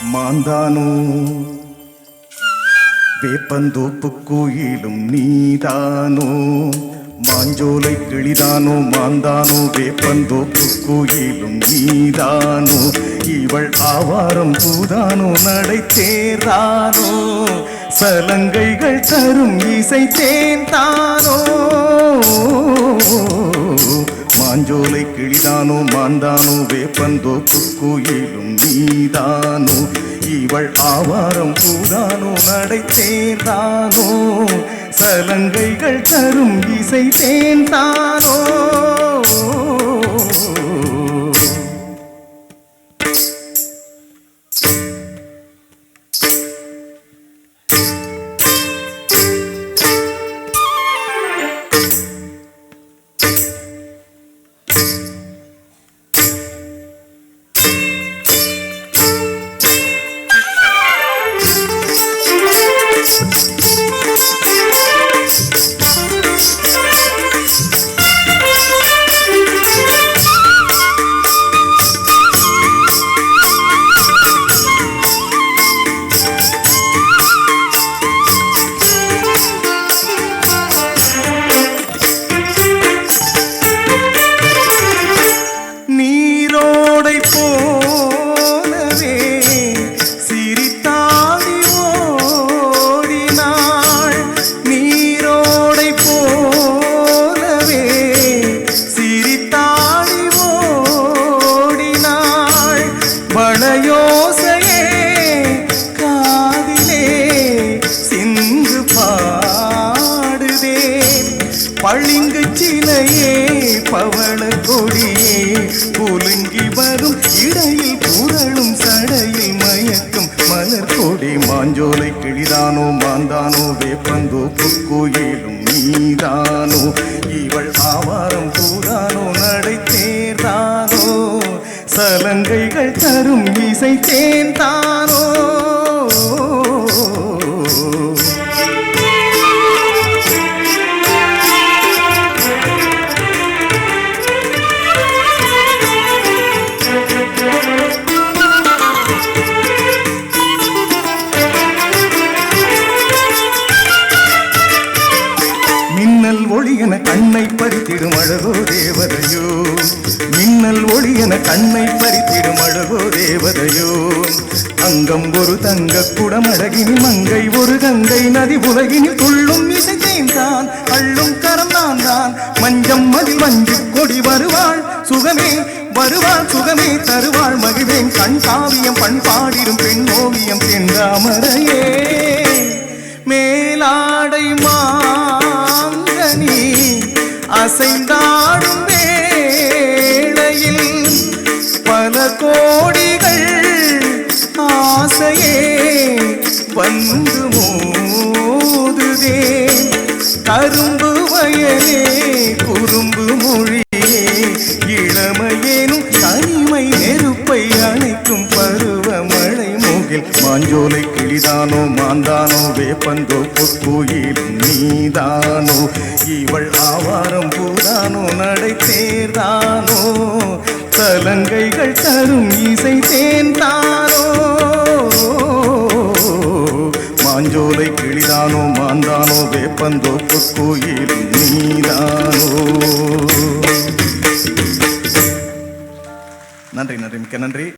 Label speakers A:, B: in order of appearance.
A: மாந்தானோ வேப்பந்தோப்பு கோயிலும் நீதானோ, மாஞ்சோலை கிளிதானோ மாந்தானோ வேப்பந்தோப்பு கோயிலும் நீதானோ, இவள் ஆவாரம் பூதானோ நடை தேர்தானோ, சலங்கைகள் தரும் இசை தேன்தானோ, மாஞ்சோலை கிளிதானோ மாந்தானோ வேப்பந்தோப்பு கோயிலும் நீதானோ, இவள் ஆவாரம் பூதானோ நடை தேர்தானோ, சலங்கைகள் தரும் இசை தேன்தானோ.
B: வளையோசையே காதிலே சிந்து பாடுதே, பளிங்கு சிலையே பவள கொடியே குலுங்கி வரும் இடையில் புரளும் சடையில் மயக்கும் மலர் கொடி, மாஞ்சோலை கிளிதானோ மாந்தானோ வேப்பந்தோப்பு கோயிலும் நீதானோ, இவள் ஆவாரம் பூதானோ நடை தேர்தானோ, சலங்கைகள் தரும் இசை தேன்தானோ. மின்னல் ஒளியன கண்ணை பறித்திடும் அழகோ தேவதையோ, மின்னல் ஒளியன கண்ணை பறித்திடும் அழகோ தேவதையோ, அங்கம் ஒரு தங்க குடமழகினி மங்கை ஒரு கங்கை நதி உலகினி துள்ளும் இசை தேன்தான் அள்ளும் கரம் தான் தான், மஞ்சம் மதில் மஞ்சு கொடி வருவாள் சுகமே வருவாள் சுகமே தருவாள் மகிழ்வேன், கண் காவியம் பண்பாடிடும் பெண் ஓவியம் தென்றாமரையே, மேலாடை மாங்கனி அசைந்தாடும் வேளையில் பல கோடிகள் ஆசையே வந்து மோதுதே, கரும்பு வயலே குறும்பு மொழியே இளமையேனும் தனிமை நெருப்பை அணைக்கும் பருவமழை மூகில், மாஞ்சோலை கிளிதானோ மாந்தானோ வேப்பந்தோப்பு கோயிலும் நீதானோ, இவள் ஆவாரம் பூதானோ நடை தேர்தானோ, சலங்கைகள் தரும் இசை தேன்தானோ, மாஞ்சோலை கிளிதானோ மாந்தானோ வேப்பந்தோப்பு கோயிலும் நீதானோ.
A: நன்றி நன்றி, மிக்க நன்றி.